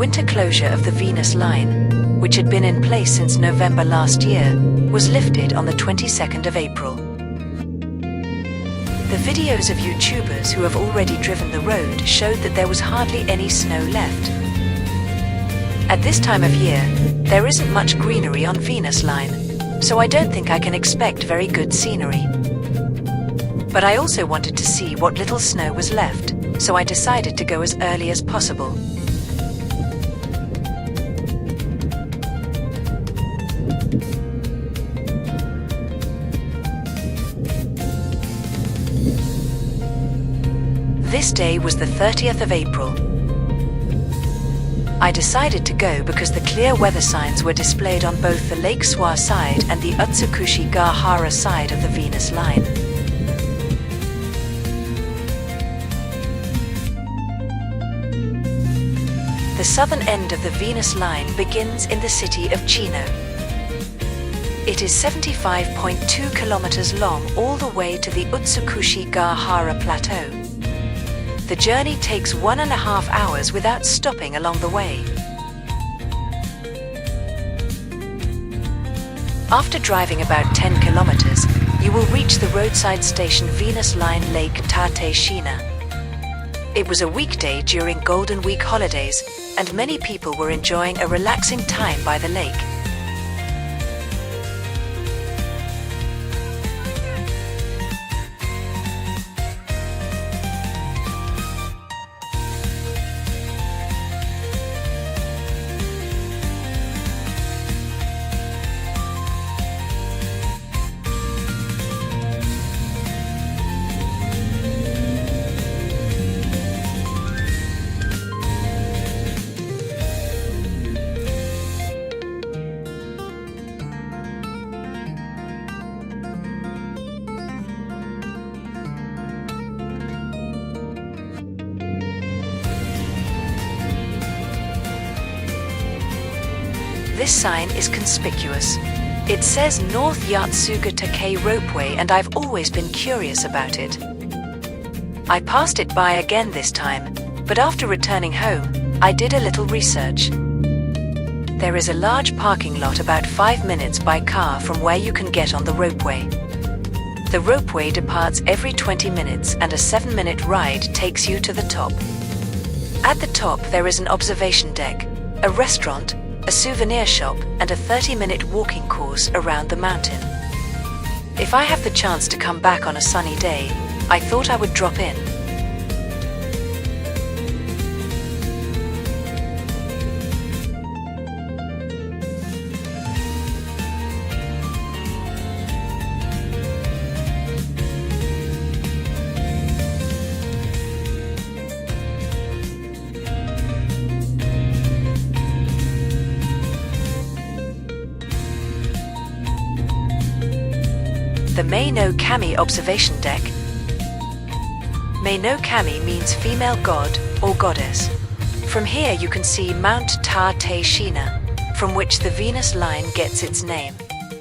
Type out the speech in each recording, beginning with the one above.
winter closure of the Venus Line, which had been in place since November last year, was lifted on the 22nd of April. The videos of YouTubers who have already driven the road showed that there was hardly any snow left. At this time of year, there isn't much greenery on Venus Line, so I don't think I can expect very good scenery. But I also wanted to see what little snow was left, so I decided to go as early as possible. This day was the 30th of April. I decided to go because the clear weather signs were displayed on both the Lake Swa side and the Utsukushigahara side of the Venus Line. The southern end of the Venus Line begins in the city of Chino. It is 75.2 kilometers long all the way to the Utsukushigahara Plateau. The journey takes 1.5 hours without stopping along the way. After driving about 10 kilometers, you will reach the roadside station Venus Line Lake Tateshina. It was a weekday during Golden Week holidays, and many people were enjoying a relaxing time by the lake. This sign is conspicuous. It says North Yatsugatake Ropeway, and I've always been curious about it. I passed it by again this time, but after returning home, I did a little research. There is a large parking lot about 5 minutes by car from where you can get on the ropeway. The ropeway departs every 20 minutes and a 7-minute ride takes you to the top. At the top there is an observation deck, a restaurant, a souvenir shop, and a 30-minute walking course around the mountain. If I have the chance to come back on a sunny day, I thought I would drop in. The Menokami observation deck. Menokami means female god or goddess. From here you can see Mount Tateshina, from which the Venus Line gets its name.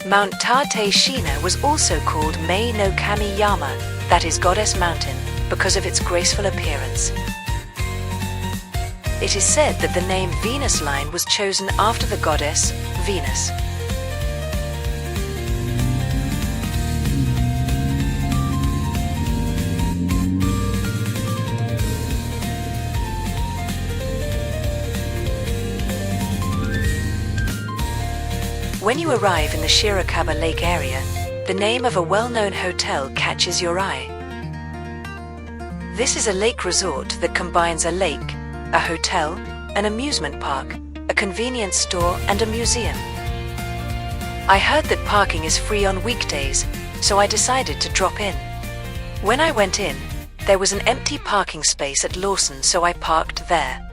Mount Tateshina was also called Menokami Yama, that is Goddess Mountain, because of its graceful appearance. It is said that the name Venus Line was chosen after the goddess Venus. When you arrive in the Shirakaba lake area, the name of a well-known hotel catches your eye. This is a lake resort that combines a lake, a hotel, an amusement park, a convenience store, and a museum. I heard that parking is free on weekdays, so I decided to drop in. When I went in, there was an empty parking space at Lawson, so I parked there.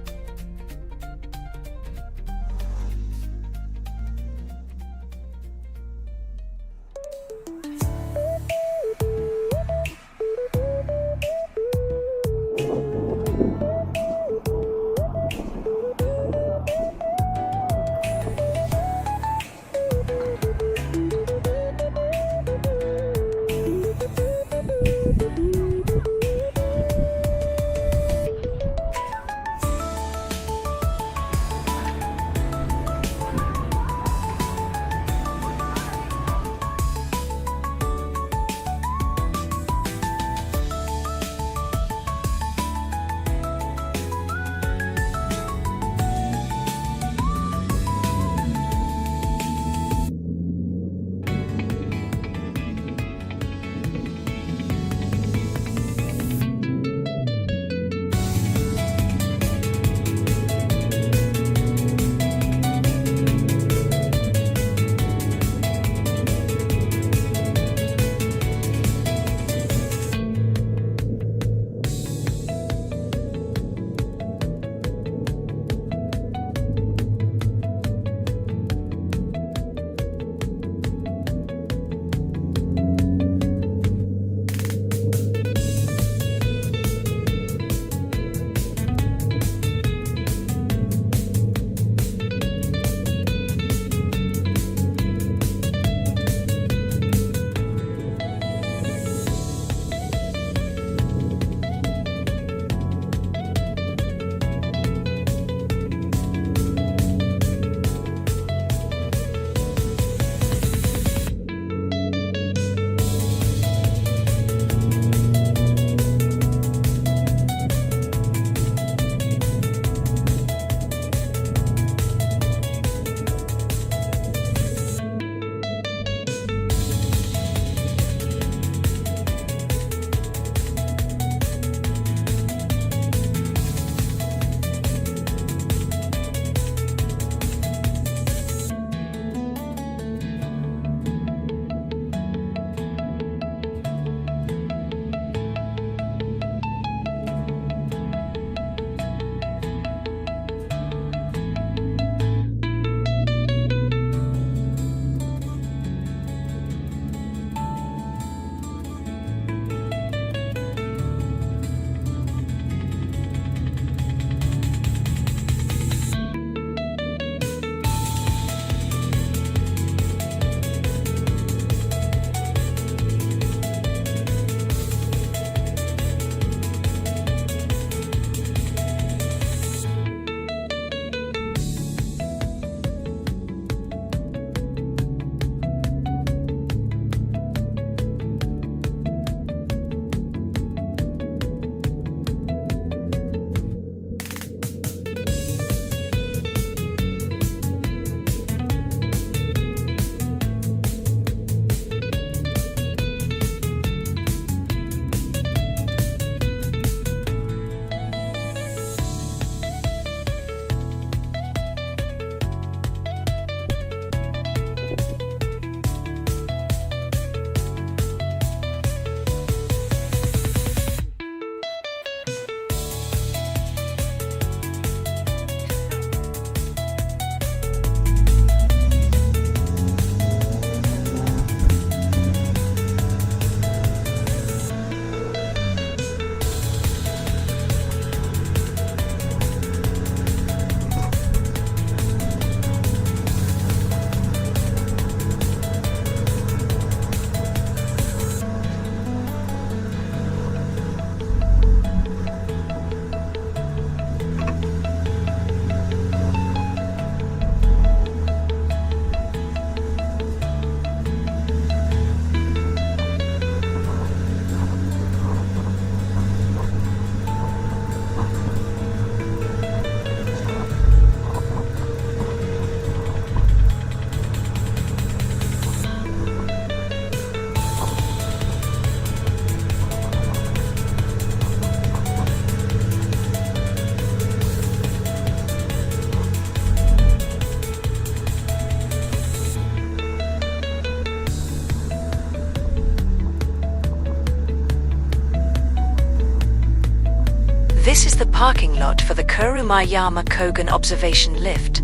This is the parking lot for the Kurumayama Kogen observation lift.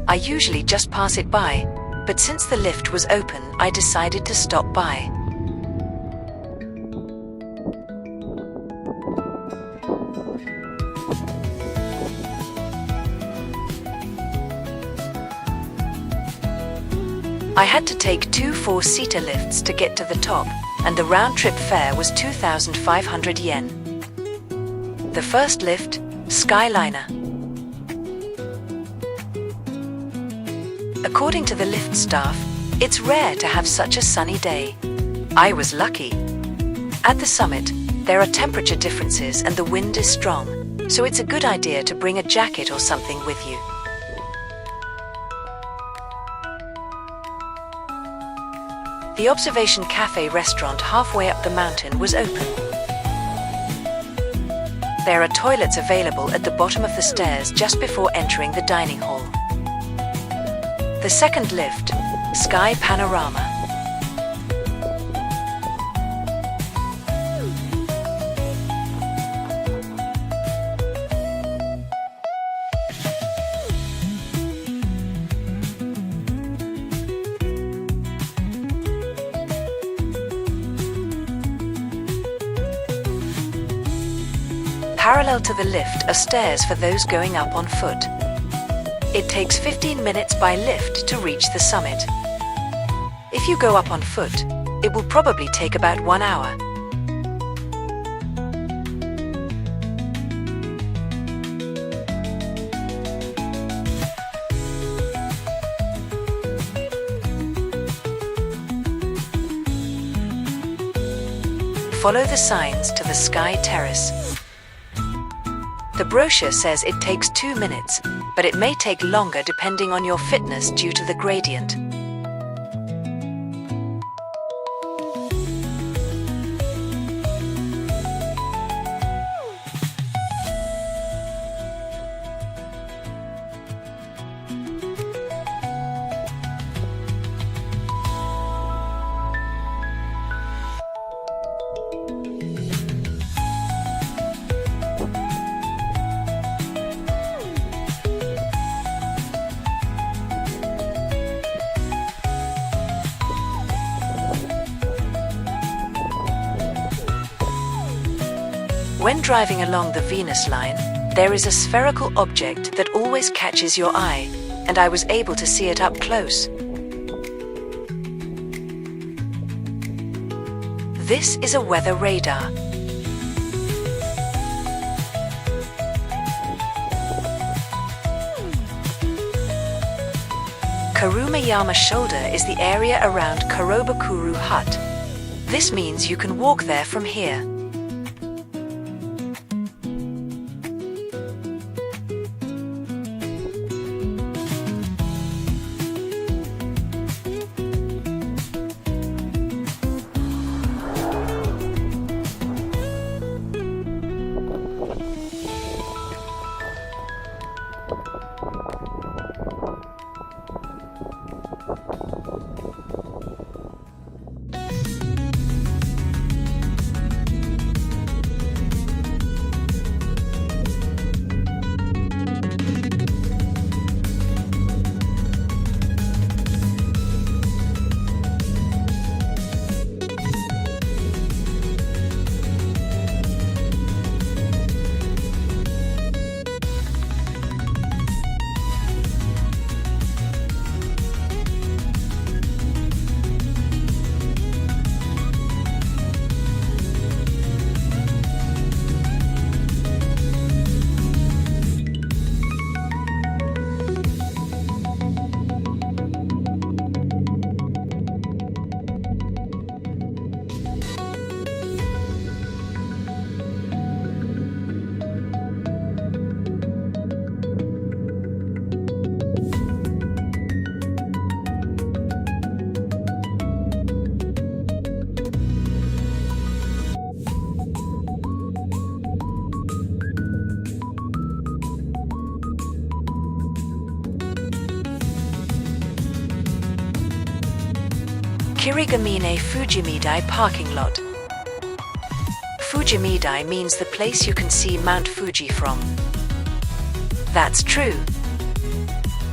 I usually just pass it by, but since the lift was open, I decided to stop by. I had to take two 4-seater lifts to get to the top, and the round-trip fare was 2,500 yen. The first lift, Skyliner. According to the lift staff, it's rare to have such a sunny day. I was lucky. At the summit, there are temperature differences and the wind is strong, so it's a good idea to bring a jacket or something with you. The observation cafe restaurant halfway up the mountain was open. There are toilets available at the bottom of the stairs just before entering the dining hall. The second lift, Sky Panorama. Parallel to the lift are stairs for those going up on foot. It takes 15 minutes by lift to reach the summit. If you go up on foot, it will probably take about 1 hour. Follow the signs to the Sky Terrace. The brochure says it takes 2 minutes, but it may take longer depending on your fitness due to the gradient. When driving along the Venus line, there is a spherical object that always catches your eye, and I was able to see it up close. This is a weather radar. Kurumayama shoulder is the area around Korobokkuru Hut. This means you can walk there from here. Kirigamine Fujimiai Parking Lot. Fujimiai means the place you can see Mount Fuji from. That's true.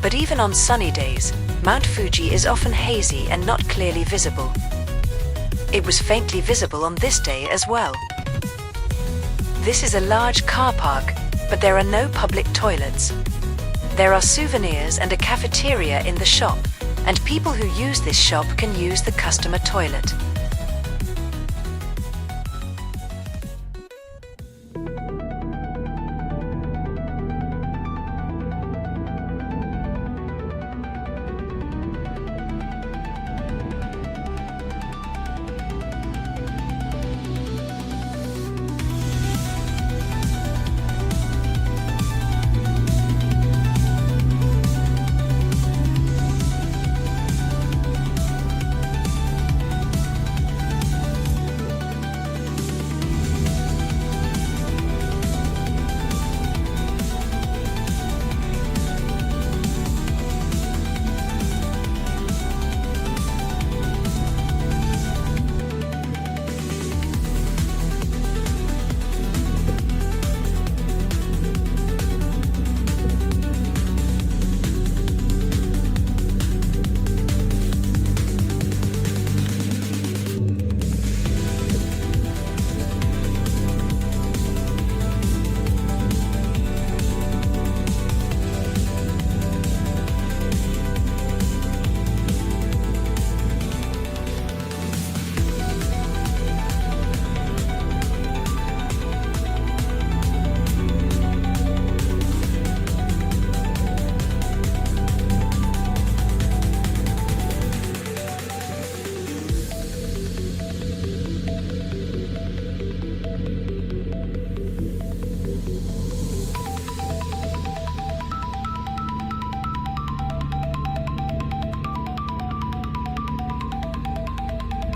But even on sunny days, Mount Fuji is often hazy and not clearly visible. It was faintly visible on this day as well. This is a large car park, but there are no public toilets. There are souvenirs and a cafeteria in the shop, and people who use this shop can use the customer toilet.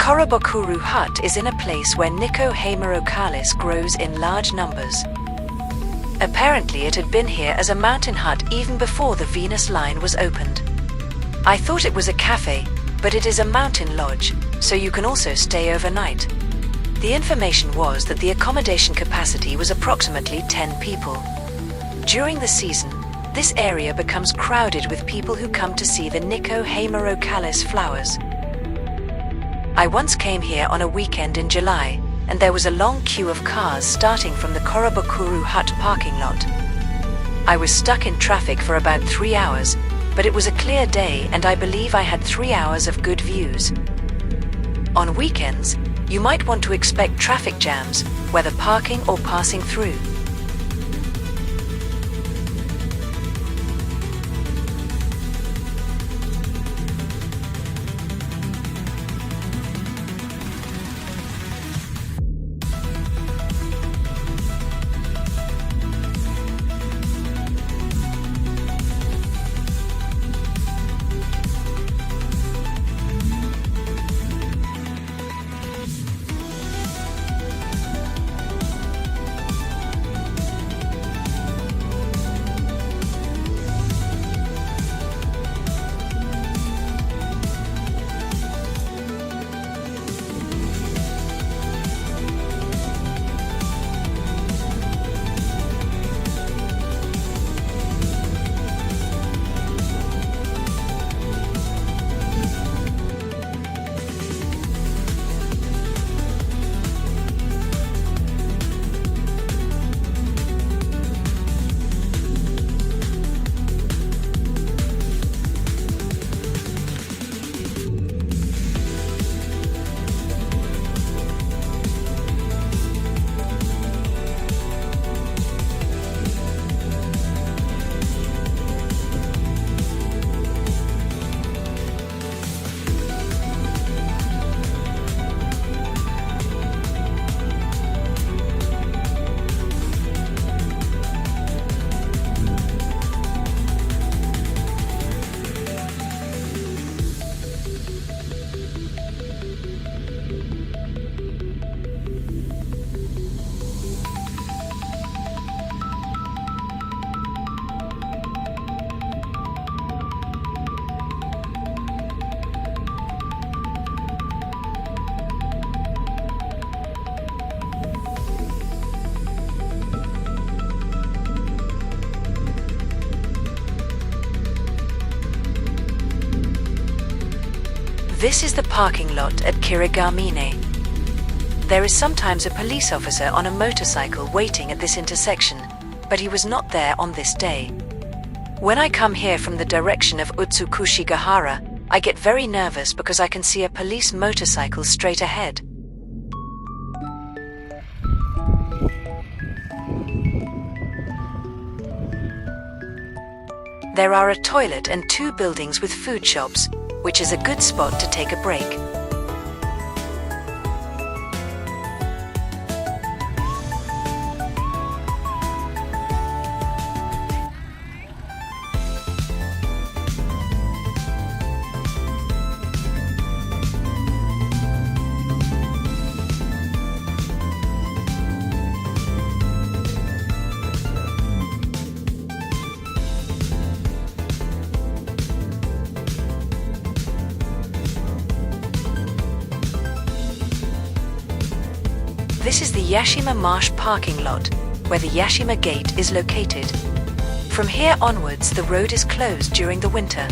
Korobokkuru Hut is in a place where Nikko hemerocalis grows in large numbers. Apparently it had been here as a mountain hut even before the Venus line was opened. I thought it was a cafe, but it is a mountain lodge, so you can also stay overnight. The information was that the accommodation capacity was approximately 10 people. During the season, this area becomes crowded with people who come to see the Nikko hemerocalis flowers. I once came here on a weekend in July, and there was a long queue of cars starting from the Korobokkuru Hut parking lot. I was stuck in traffic for about 3 hours, but it was a clear day and I believe I had 3 hours of good views. On weekends, you might want to expect traffic jams, whether parking or passing through. This is the parking lot at Kirigamine. There is sometimes a police officer on a motorcycle waiting at this intersection, but he was not there on this day. When I come here from the direction of Utsukushigahara, I get very nervous because I can see a police motorcycle straight ahead. There are a toilet and 2 buildings with food shops, which is a good spot to take a break. This is the Yashima Marsh parking lot, where the Yashima gate is located. From here onwards, the road is closed during the winter.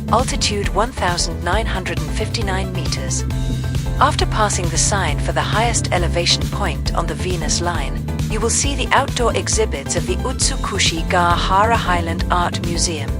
Altitude 1,959 meters. After passing the sign for the highest elevation point on the Venus Line, you will see the outdoor exhibits of the Utsukushigahara Art Museum.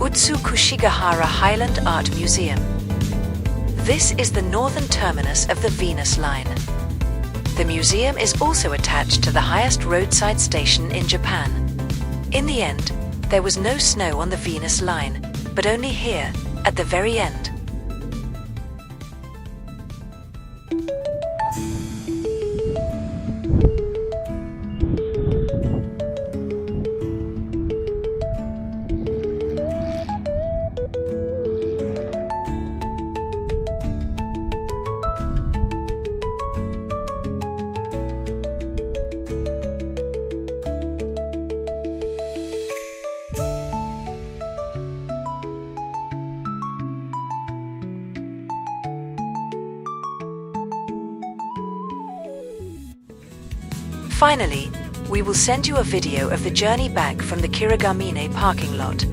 Utsukushigahara Art Museum. This is the northern terminus of the Venus Line. The museum is also attached to the highest roadside station in Japan. In the end, there was no snow on the Venus Line, but only here, at the very end. Finally, we will send you a video of the journey back from the Kirigamine parking lot.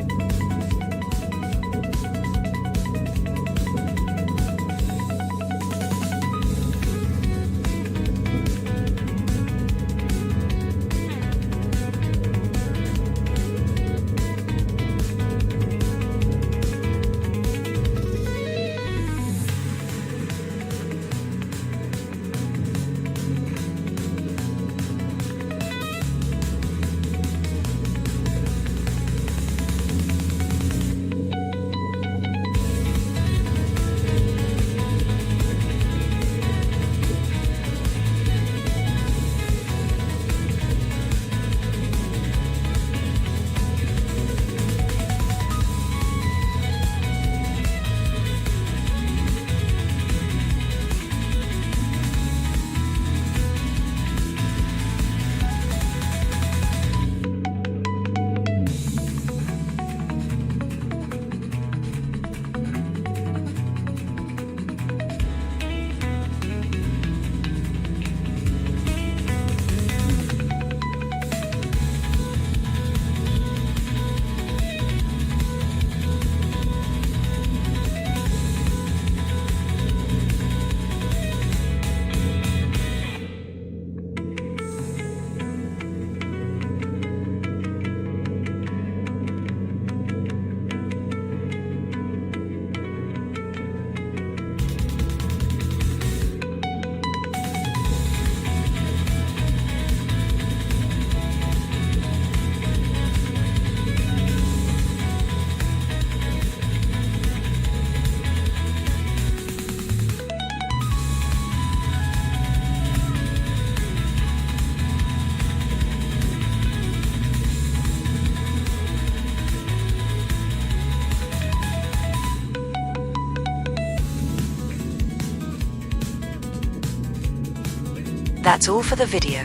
That's all for the video.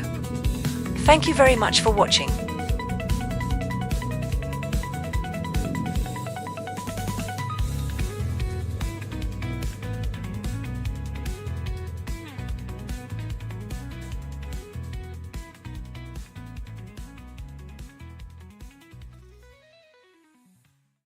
Thank you very much for watching.